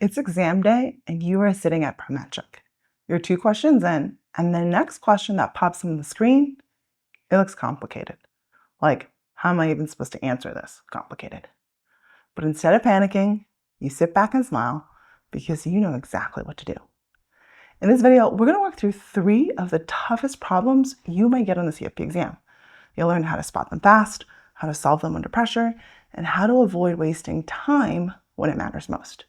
It's exam day and you are sitting at Prometric. You're 2 questions in, and the next question that pops on the screen, it looks complicated. Like, how am I even supposed to answer this? Complicated. But instead of panicking, you sit back and smile because you know exactly what to do. In this video, we're going to walk through 3 of the toughest problems you might get on the CFP exam. You'll learn how to spot them fast, how to solve them under pressure, and how to avoid wasting time when it matters most.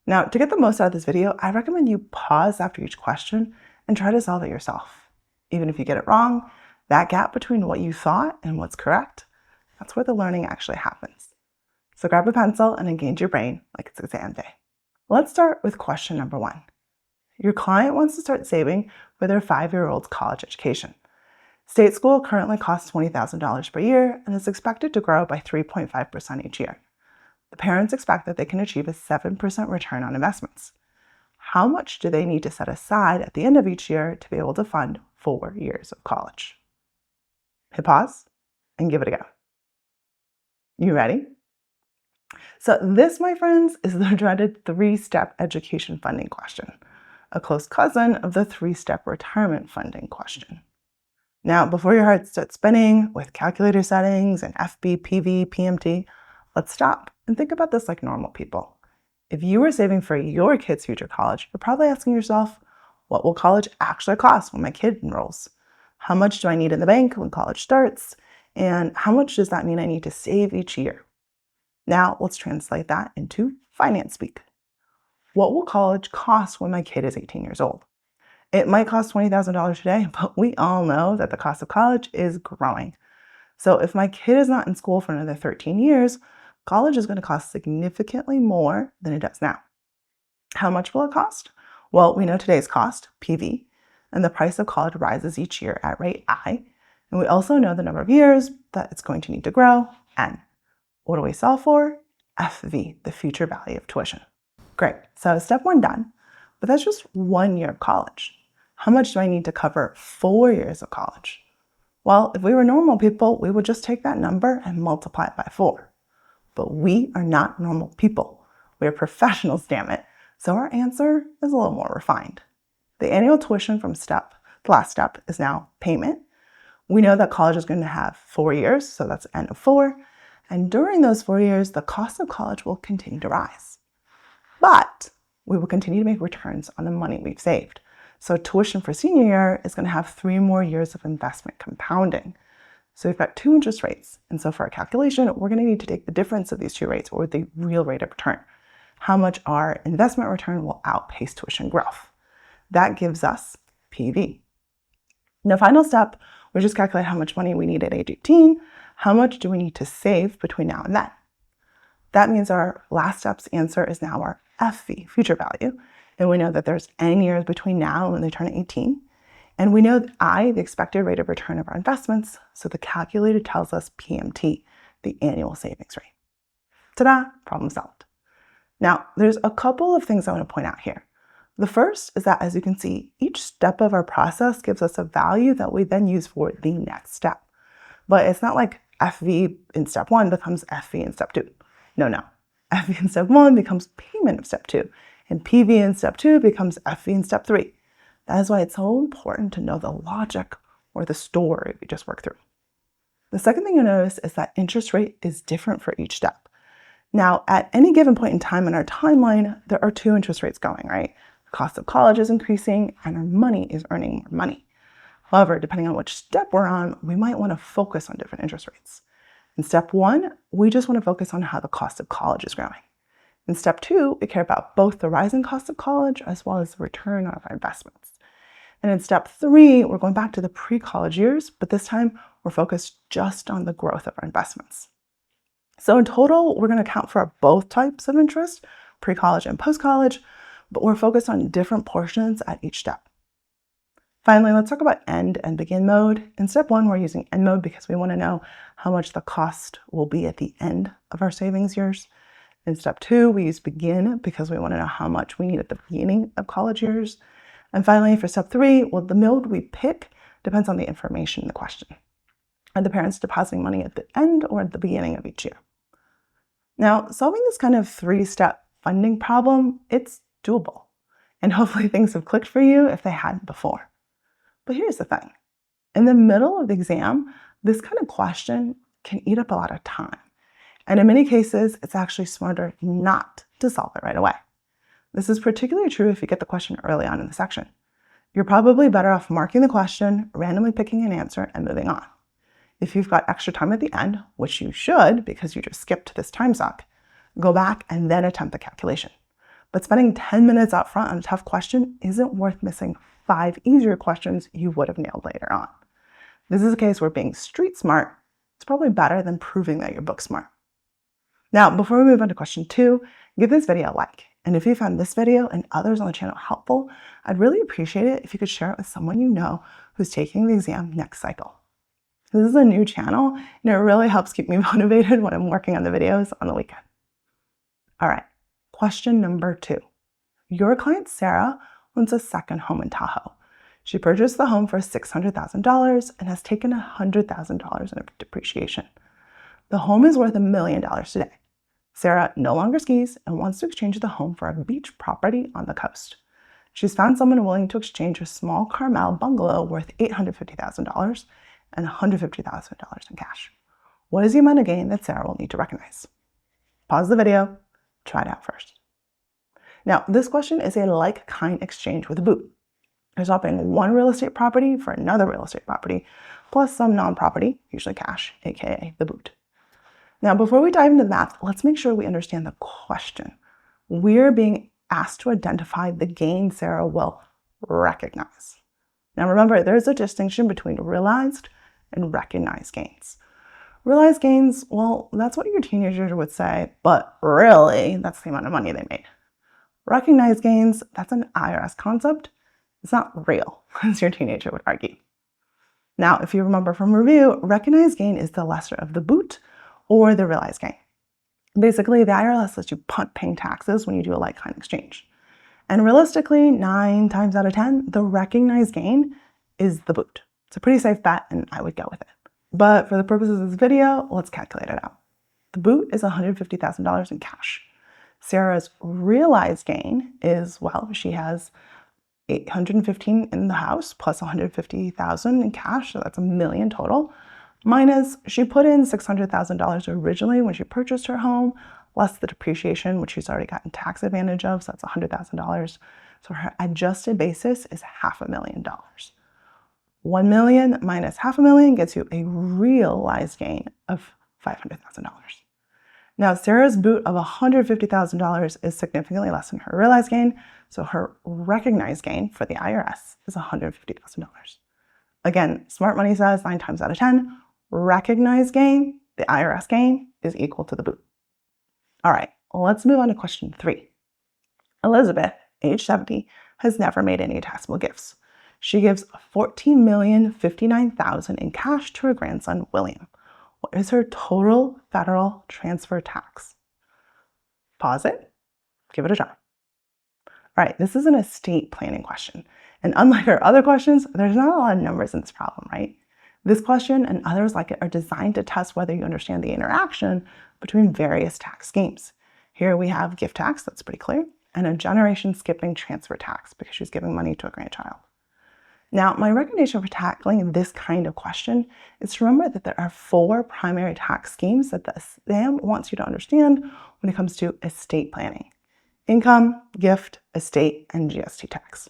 Now, to get the most out of this video, I recommend you pause after each question and try to solve it yourself. Even if you get it wrong, that gap between what you thought and what's correct, that's where the learning actually happens. So grab a pencil and engage your brain like it's exam day. Let's start with question number 1. Your client wants to start saving for their 5-year-old's college education. State school currently costs $20,000 per year and is expected to grow by 3.5% each year. The parents expect that they can achieve a 7% return on investments. How much do they need to set aside at the end of each year to be able to fund 4 years of college? Hit pause and give it a go. You ready? So this, my friends, is the dreaded 3-step education funding question, a close cousin of the 3-step retirement funding question. Now, before your heart starts spinning with calculator settings and FB, PV, PMT, let's stop and think about this like normal people. If you were saving for your kid's future college, you're probably asking yourself, what will college actually cost when my kid enrolls? How much do I need in the bank when college starts? And how much does that mean I need to save each year? Now, let's translate that into finance speak. What will college cost when my kid is 18 years old? It might cost $20,000 today, but we all know that the cost of college is growing. So if my kid is not in school for another 13 years, college is going to cost significantly more than it does now. How much will it cost? Well, we know today's cost, PV, and the price of college rises each year at rate I, and we also know the number of years that it's going to need to grow, N. What do we solve for? FV, the future value of tuition. Great, so step 1 done, but that's just 1 year of college. How much do I need to cover 4 years of college? Well, if we were normal people, we would just take that number and multiply it by 4. But we are not normal people. We are professionals, damn it. So our answer is a little more refined. The annual tuition from the last step is now payment. We know that college is going to have 4 years, so that's N of 4. And during those 4 years, the cost of college will continue to rise. But we will continue to make returns on the money we've saved. So tuition for senior year is going to have 3 more years of investment compounding. So we've got 2 interest rates. And so for our calculation, we're going to need to take the difference of these 2 rates, or the real rate of return. How much our investment return will outpace tuition growth. That gives us PV. In the final step, we just calculate how much money we need at age 18. How much do we need to save between now and then? That means our last step's answer is now our FV, future value. And we know that there's N years between now and when they turn 18. And we know that I, the expected rate of return of our investments, so the calculator tells us PMT, the annual savings rate. Ta-da, problem solved. Now, there's a couple of things I want to point out here. The first is that, as you can see, each step of our process gives us a value that we then use for the next step. But it's not like FV in step 1 becomes FV in step 2. No. FV in step 1 becomes payment of step 2, and PV in step 2 becomes FV in step 3. That is why it's so important to know the logic or the story we just worked through. The second thing you'll notice is that interest rate is different for each step. Now, at any given point in time in our timeline, there are 2 interest rates going, right? The cost of college is increasing and our money is earning more money. However, depending on which step we're on, we might want to focus on different interest rates. In step 1, we just want to focus on how the cost of college is growing. In step 2, we care about both the rising cost of college as well as the return on our investments. And in step 3, we're going back to the pre-college years, but this time we're focused just on the growth of our investments. So in total, we're going to account for both types of interest, pre-college and post-college, but we're focused on different portions at each step. Finally, let's talk about end and begin mode. In step 1, we're using end mode because we want to know how much the cost will be at the end of our savings years. In step 2, we use begin because we want to know how much we need at the beginning of college years. And finally, for step 3, well, the mode we pick depends on the information in the question. Are the parents depositing money at the end or at the beginning of each year? Now, solving this kind of 3-step funding problem, it's doable. And hopefully things have clicked for you if they hadn't before. But here's the thing. In the middle of the exam, this kind of question can eat up a lot of time. And in many cases, it's actually smarter not to solve it right away. This is particularly true if you get the question early on in the section. You're probably better off marking the question, randomly picking an answer, and moving on. If you've got extra time at the end, which you should because you just skipped this time suck, go back and then attempt the calculation. But spending 10 minutes up front on a tough question isn't worth missing 5 easier questions you would have nailed later on. This is a case where being street smart is probably better than proving that you're book smart. Now, before we move on to question 2, give this video a like. And if you found this video and others on the channel helpful, I'd really appreciate it if you could share it with someone you know who's taking the exam next cycle. This is a new channel, and it really helps keep me motivated when I'm working on the videos on the weekend. All right, question number 2. Your client Sarah owns a second home in Tahoe. She purchased the home for $600,000 and has taken $100,000 in depreciation. The home is worth $1 million today. Sarah no longer skis and wants to exchange the home for a beach property on the coast. She's found someone willing to exchange a small Carmel bungalow worth $850,000 and $150,000 in cash. What is the amount of gain that Sarah will need to recognize? Pause the video, try it out first. Now, this question is a like-kind exchange with a boot. You're swapping one real estate property for another real estate property, plus some non-property, usually cash, aka the boot. Now, before we dive into the math, let's make sure we understand the question. We're being asked to identify the gain Sarah will recognize. Now, remember, there's a distinction between realized and recognized gains. Realized gains, well, that's what your teenager would say, but really, that's the amount of money they made. Recognized gains, that's an IRS concept. It's not real, as your teenager would argue. Now, if you remember from review, recognized gain is the lesser of the boot or the realized gain. Basically, the IRS lets you punt paying taxes when you do a like-kind exchange. And realistically, 9 times out of 10, the recognized gain is the boot. It's a pretty safe bet, and I would go with it. But for the purposes of this video, let's calculate it out. The boot is $150,000 in cash. Sarah's realized gain is, well, she has $815,000 in the house plus $150,000 in cash, so that's $1 million total. Minus, she put in $600,000 originally when she purchased her home, less the depreciation, which she's already gotten tax advantage of, so that's $100,000. So her adjusted basis is $500,000. $1 million minus $500,000 gets you a realized gain of $500,000. Now, Sarah's boot of $150,000 is significantly less than her realized gain, so her recognized gain for the IRS is $150,000. Again, smart money says 9 times out of 10, recognized gain, the IRS gain, is equal to the boot. All right, let's move on to question 3. Elizabeth, age 70, has never made any taxable gifts. She gives $14,059,000 in cash to her grandson, William. What is her total federal transfer tax? Pause it, give it a try. All right, this is an estate planning question. And unlike our other questions, there's not a lot of numbers in this problem, right? This question and others like it are designed to test whether you understand the interaction between various tax schemes. Here we have gift tax, that's pretty clear, and a generation skipping transfer tax because she's giving money to a grandchild. Now, my recommendation for tackling this kind of question is to remember that there are 4 primary tax schemes that the exam wants you to understand when it comes to estate planning: income, gift, estate, and GST tax.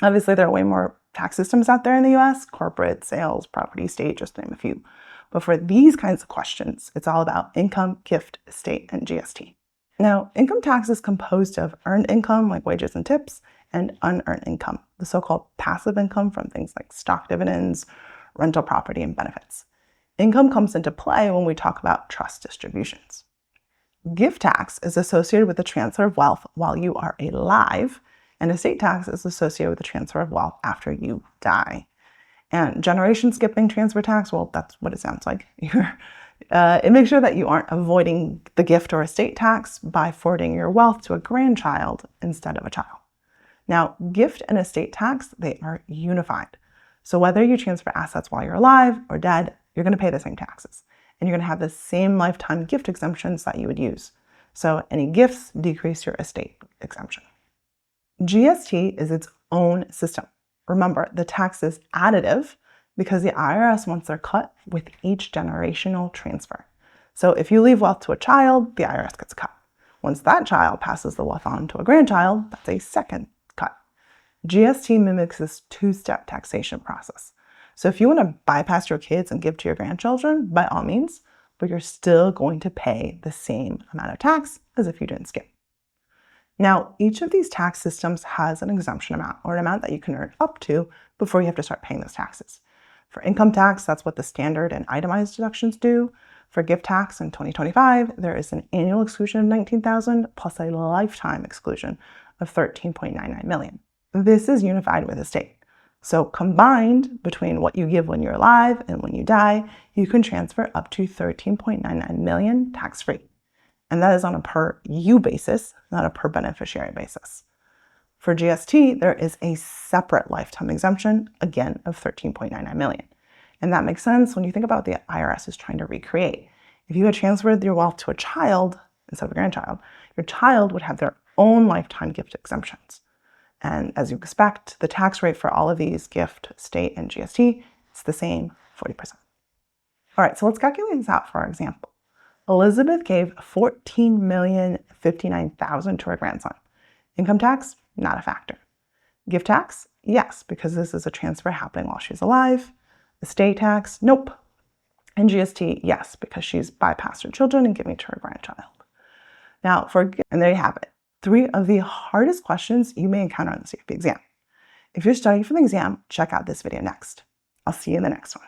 Obviously, there are way more tax systems out there in the US, corporate, sales, property, estate, just to name a few. But for these kinds of questions, it's all about income, gift, estate, and GST. Now, income tax is composed of earned income, like wages and tips, and unearned income, the so-called passive income from things like stock dividends, rental property, and benefits. Income comes into play when we talk about trust distributions. Gift tax is associated with the transfer of wealth while you are alive, and estate tax is associated with the transfer of wealth after you die. And generation skipping transfer tax, well, that's what it sounds like. It makes sure that you aren't avoiding the gift or estate tax by forwarding your wealth to a grandchild instead of a child. Now, gift and estate tax, they are unified. So whether you transfer assets while you're alive or dead, you're going to pay the same taxes. And you're going to have the same lifetime gift exemptions that you would use. So any gifts decrease your estate exemption. GST is its own system. Remember, the tax is additive because the IRS wants their cut with each generational transfer. So if you leave wealth to a child, the IRS gets a cut. Once that child passes the wealth on to a grandchild, that's a second cut. GST mimics this two-step taxation process. So if you want to bypass your kids and give to your grandchildren, by all means, but you're still going to pay the same amount of tax as if you didn't skip. Now, each of these tax systems has an exemption amount, or an amount that you can earn up to before you have to start paying those taxes. For income tax, that's what the standard and itemized deductions do. For gift tax in 2025, there is an annual exclusion of $19,000 plus a lifetime exclusion of $13.99 million. This is unified with estate. So combined between what you give when you're alive and when you die, you can transfer up to $13.99 million tax-free. And that is on a per you basis, not a per beneficiary basis. For GST, there is a separate lifetime exemption, again, of $13.99 million. And that makes sense when you think about what the IRS is trying to recreate. If you had transferred your wealth to a child instead of a grandchild, your child would have their own lifetime gift exemptions. And as you expect, the tax rate for all of these, gift, estate, and GST, is the same, 40%. All right, so let's calculate this out for our example. Elizabeth gave $14,059,000 to her grandson. Income tax, not a factor. Gift tax, yes, because this is a transfer happening while she's alive. Estate tax, nope. And GST, yes, because she's bypassed her children and giving to her grandchild. Now, and there you have it. 3 of the hardest questions you may encounter on the CFP exam. If you're studying for the exam, check out this video next. I'll see you in the next one.